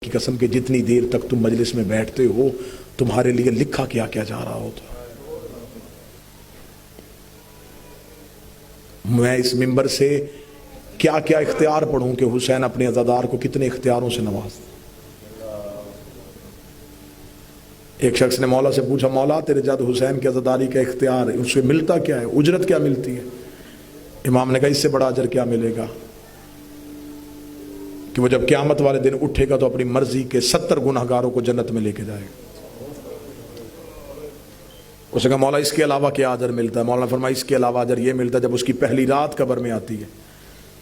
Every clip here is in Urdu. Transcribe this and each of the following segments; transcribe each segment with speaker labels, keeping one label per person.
Speaker 1: کی قسم کہ جتنی دیر تک تم مجلس میں بیٹھتے ہو تمہارے لیے لکھا کیا کیا جا رہا ہوتا. میں اس منبر سے کیا کیا اختیار پڑھوں کہ حسین اپنے عزادار کو کتنے اختیاروں سے نوازتا. ایک شخص نے مولا سے پوچھا، مولا تیرے جد حسین کی عزاداری کا اختیار ہے، اس سے ملتا کیا ہے، اجرت کیا ملتی ہے؟ امام نے کہا اس سے بڑا اجر کیا ملے گا کہ وہ جب قیامت والے دن اٹھے گا تو اپنی مرضی کے 70 گناہگاروں کو جنت میں لے کے جائے گا. اس نے کہا مولا اس کے علاوہ کیا اجر ملتا ہے؟ مولا نے فرمایا اس کے علاوہ اجر یہ ملتا ہے جب اس کی پہلی رات قبر میں آتی ہے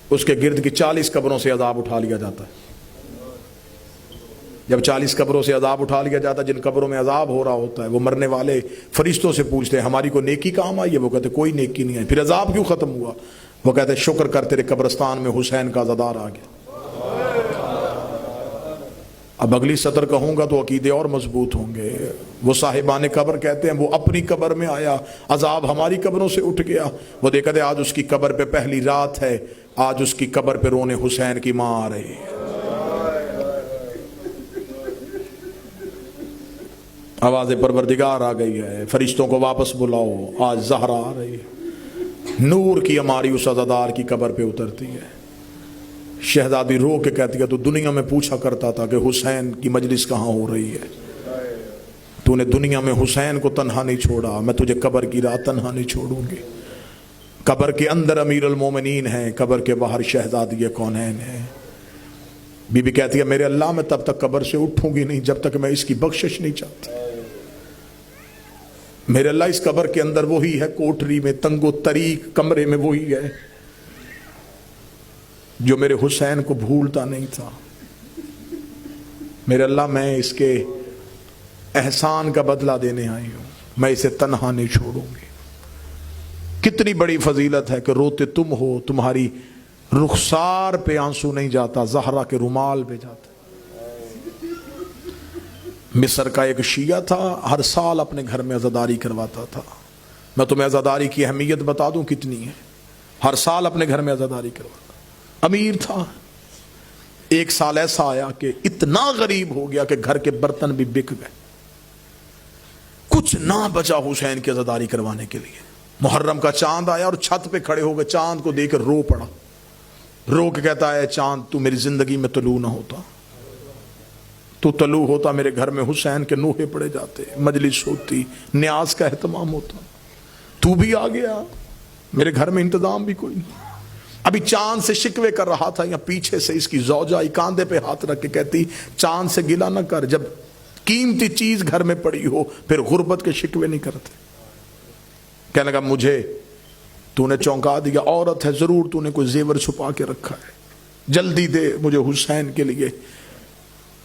Speaker 1: اس کے گرد کی 40 قبروں سے عذاب اٹھا لیا جاتا ہے. جب 40 قبروں سے عذاب اٹھا لیا جاتا ہے، جن قبروں میں عذاب ہو رہا ہوتا ہے، وہ مرنے والے فرشتوں سے پوچھتے ہیں ہماری کو نیکی کام آئی ہے؟ وہ کہتے کوئی نیکی نہیں آئی. پھر عذاب کیوں ختم ہوا؟ وہ کہتے ہیں شکر کر تیرے قبرستان میں حسین کا عزادار آ گیا. اب اگلی سطر کہوں گا تو عقیدے اور مضبوط ہوں گے. وہ صاحبان قبر کہتے ہیں وہ اپنی قبر میں آیا، عذاب ہماری قبروں سے اٹھ گیا. وہ دیکھا دے آج اس کی قبر پہ پہلی رات ہے، آج اس کی قبر پہ رونے حسین کی ماں آ رہی ہے. آواز پروردگار آ گئی ہے، فرشتوں کو واپس بلاؤ، آج زہرا آ رہی ہے. نور کی ہماری اس عزادار کی قبر پہ اترتی ہے. شہزادی رو کے کہتی ہے تو دنیا میں پوچھا کرتا تھا کہ حسین کی مجلس کہاں ہو رہی ہے. تو نے دنیا میں حسین کو تنہا نہیں چھوڑا، میں تجھے قبر کی رات تنہا نہیں چھوڑوں گی. قبر کے اندر امیر المومنین ہیں، قبر کے باہر شہزادی کونین ہیں. بی بی کہتی ہے میرے اللہ میں تب تک قبر سے اٹھوں گی نہیں جب تک میں اس کی بخشش نہیں چاہتی. میرے اللہ اس قبر کے اندر وہی ہے، کوٹری میں تنگ و تریک کمرے میں وہی ہے جو میرے حسین کو بھولتا نہیں تھا. میرے اللہ میں اس کے احسان کا بدلہ دینے آئی ہوں، میں اسے تنہا نہیں چھوڑوں گی. کتنی بڑی فضیلت ہے کہ روتے تم ہو، تمہاری رخسار پہ آنسو نہیں جاتا، زہرا کے رومال پہ جاتا. مصر کا ایک شیعہ تھا، ہر سال اپنے گھر میں عزاداری کرواتا تھا. میں تمہیں عزاداری کی اہمیت بتا دوں کتنی ہے. ہر سال اپنے گھر میں عزاداری کرواتا، امیر تھا. ایک سال ایسا آیا کہ اتنا غریب ہو گیا کہ گھر کے برتن بھی بک گئے، کچھ نہ بچا حسین کی عزاداری کروانے کے لیے. محرم کا چاند آیا اور چھت پہ کھڑے ہو گئے، چاند کو دیکھ کر رو پڑا. رو کے کہتا ہے چاند تو میری زندگی میں طلوع نہ ہوتا، تو طلوع ہوتا میرے گھر میں حسین کے نوحے پڑے جاتے، مجلس ہوتی، نیاز کا اہتمام ہوتا. تو بھی آ گیا، میرے گھر میں انتظام بھی کوئی نہیں. ابھی چاند سے شکوے کر رہا تھا، یا پیچھے سے اس کی زوجہ کاندھے پہ ہاتھ رکھ کے کہتی چاند سے گلا نہ کر، جب قیمتی چیز گھر میں پڑی ہو پھر غربت کے شکوے نہیں کرتے. کہنے لگا مجھے تو نے چونکا دیا، عورت ہے ضرور تو نے کوئی زیور چھپا کے رکھا ہے، جلدی دے مجھے حسین کے لیے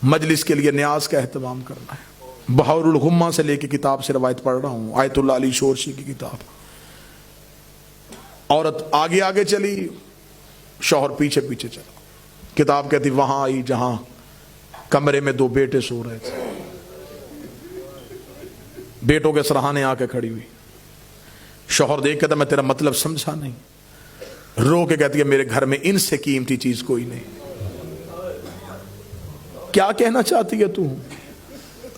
Speaker 1: مجلس کے لیے نیاز کا اہتمام کرنا ہے. بحور الغمہ سے لے کے کتاب سے روایت پڑھ رہا ہوں، آیت اللہ علی شورشی کی کتاب. عورت آگے آگے چلی، شوہر پیچھے پیچھے چلا. کتاب کہتی وہاں آئی جہاں کمرے میں 2 بیٹے سو رہے تھے. بیٹوں کے سرہانے آ کے کھڑی ہوئی. شوہر دیکھ کہتا میں تیرا مطلب سمجھا نہیں. رو کے کہتی ہے میرے گھر میں ان سے قیمتی چیز کوئی نہیں. کیا کہنا چاہتی ہے تو؟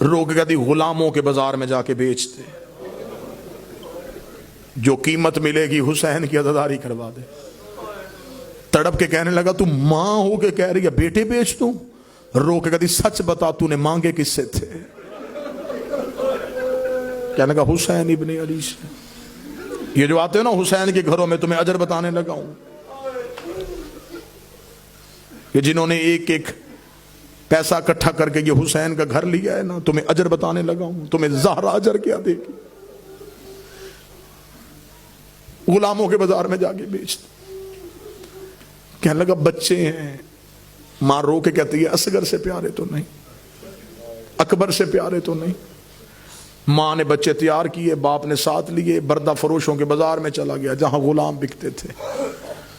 Speaker 1: رو کے کہتی غلاموں کے بازار میں جا کے بیچتے، جو قیمت ملے گی حسین کی عزاداری کروا دے. تڑپ کے کہنے لگا تو ماں ہو کے کہہ رہی ہے بیٹے بیچ دوں؟ رو کے کہتی سچ بتا تو نے مانگے کس سے تھے؟ کہنے لگا حسین ابن علی سے. یہ جو آتے ہو نا حسین کے گھروں میں تمہیں اجر بتانے لگا ہوں، یہ جنہوں نے ایک ایک پیسہ اکٹھا کر کے یہ حسین کا گھر لیا ہے نا، تمہیں اجر بتانے لگا ہوں. تمہیں زہرا اجر کیا دے گی؟ غلاموں کے بازار میں جا کے بیچتے. کہنے لگا بچے ہیں. ماں رو کے کہتی ہے اصغر سے پیارے تو نہیں، اکبر سے پیارے تو نہیں. ماں نے بچے تیار کیے، باپ نے ساتھ لیے، بردہ فروشوں کے بازار میں چلا گیا جہاں غلام بکتے تھے.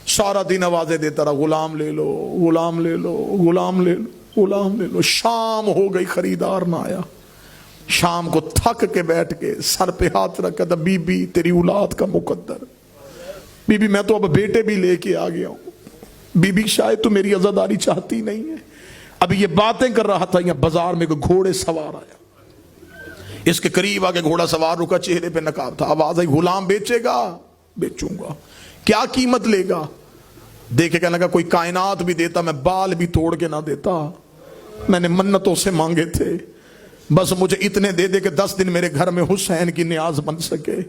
Speaker 1: سارا دن آوازیں دیتا رہا غلام لے لو، غلام لے لو، غلام لے لو، غلام لے لو. شام ہو گئی، خریدار نہ آیا. شام کو تھک کے بیٹھ کے سر پہ ہاتھ رکھا تھا بی بی تیری اولاد کا مقدر، بی بی میں تو اب بیٹے بھی لے کے آ گیا ہوں. بی بی شاید تو میری عزاداری چاہتی نہیں ہے، ابھی یہ باتیں کر رہا تھا، یہاں بازار میں کوئی گھوڑے سوار آیا، اس کے قریب آگے گھوڑا سوار رکا، چہرے پہ نقاب تھا، آواز آئی غلام بیچے گا؟ بیچوں گا۔ کیا قیمت لے گا؟ دیکھے کہنے لگا کوئی کائنات بھی دیتا میں بال بھی توڑ کے نہ دیتا، میں نے منتوں سے مانگے تھے، بس مجھے اتنے دے دے کہ 10 دن میرے گھر میں حسین کی نیاز بن سکے۔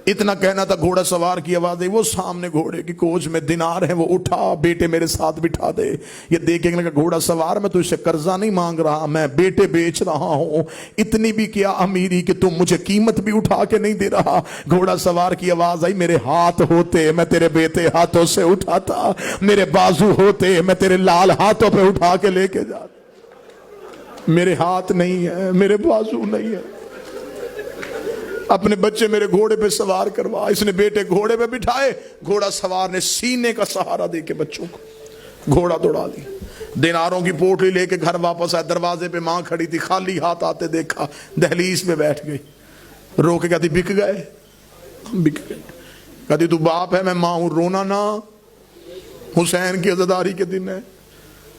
Speaker 1: اتنا کہنا تھا، گھوڑا سوار کی آواز ہے، وہ سامنے گھوڑے کی کوچ میں دینار ہے، وہ اٹھا، بیٹے میرے ساتھ بٹھا دے۔ یہ دیکھیں گے گھوڑا سوار، میں تو اسے قرضہ نہیں مانگ رہا، میں بیٹے بیچ رہا ہوں، اتنی بھی کیا امیری کہ تم مجھے قیمت بھی اٹھا کے نہیں دے رہا۔ گھوڑا سوار کی آواز آئی، میرے ہاتھ ہوتے میں تیرے بیٹے ہاتھوں سے اٹھاتا، میرے بازو ہوتے میں تیرے لال ہاتھوں پہ اٹھا کے لے کے جاتا، میرے ہاتھ نہیں ہے، میرے بازو نہیں ہے، اپنے بچے میرے گھوڑے پہ سوار کروا۔ اس نے بیٹے گھوڑے پہ بٹھائے، گھوڑا سوار نے سینے کا سہارا دے کے بچوں کو گھوڑا دوڑا دی، دیناروں کی پوٹلی لے کے گھر واپس آئے، دروازے پہ ماں کھڑی تھی، خالی ہاتھ آتے دیکھا، دہلیز پہ بیٹھ گئی، رو کے کہتی بک گئے؟ بک گئے۔ کہتی تو باپ ہے میں ماں ہوں، رونا نہ، حسین کی عزاداری کے دن ہے،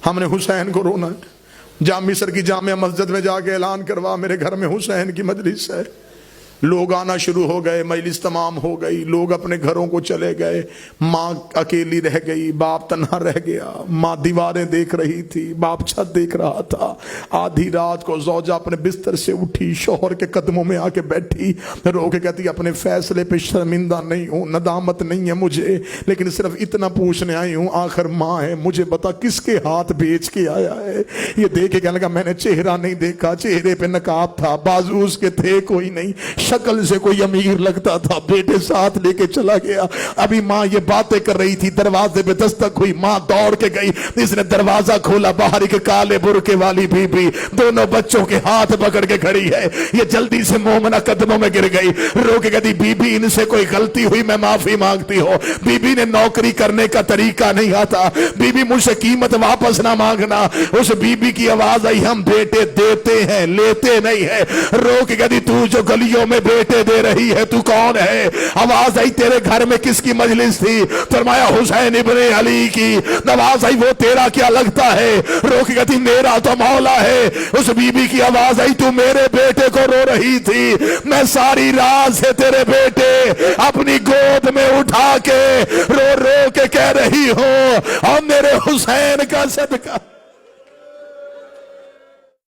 Speaker 1: ہم نے حسین کو رونا ہے۔ جامع مصر کی جامع مسجد میں جا کے اعلان کروا میرے گھر میں حسین کی مجلس ہے۔ لوگ آنا شروع ہو گئے، مجلس تمام ہو گئی، لوگ اپنے گھروں کو چلے گئے، ماں اکیلی رہ گئی، باپ تنہا رہ گیا، ماں دیواریں دیکھ رہی تھی، باپ چھت دیکھ رہا تھا۔ آدھی رات کو زوجہ اپنے بستر سے اٹھی، شوہر کے قدموں میں آ کے بیٹھی، رو کے کہتی اپنے فیصلے پہ شرمندہ نہیں ہوں، ندامت نہیں ہے مجھے، لیکن صرف اتنا پوچھنے آئی ہوں، آخر ماں ہے، مجھے بتا کس کے ہاتھ بیچ کے آیا ہے؟ یہ دیکھے کہنے لگا میں نے چہرہ نہیں دیکھا، چہرے پہ نقاب تھا، بازو اس کے تھے کوئی نہیں، شکل سے کوئی امیر لگتا تھا، بیٹے ساتھ لے کے چلا گیا۔ ابھی ماں یہ باتیں کر رہی تھی، دروازے پہ دستک ہوئی، ماں دوڑ کے گئی، اس نے دروازہ کھولا، باہر ایک کالے برقعے والی بی بی دونوں بچوں کے ہاتھ پکڑ کے کھڑی ہے۔ یہ جلدی سے مومنہ قدموں میں گر گئی، رو کے کہتی بی بی ان سے کوئی غلطی ہوئی میں معافی مانگتی ہوں، بی بی نے نوکری کرنے کا طریقہ نہیں آتا، بی بی مجھ سے قیمت واپس نہ مانگنا۔ اس بی بی کی آواز آئی ہم بیٹے دیتے ہیں لیتے نہیں ہے۔ رو کے کہتی تو جو گلیوں میں بیٹے دے رہی ہے تو کون ہے؟ آواز آئی تیرے گھر میں کس کی مجلس تھی؟ فرمایا حسین ابن علی کی۔ آواز آئی وہ تیرا کیا لگتا ہے؟ رو کے کہتی میرا تو مولا ہے۔ اس بی بی کی آواز آئی تو میرے بیٹے کو رو رہی تھی، میں ساری رات سے تیرے بیٹے اپنی گود میں اٹھا کے رو رو کے کہہ رہی ہوں اور میرے حسین کا صدقہ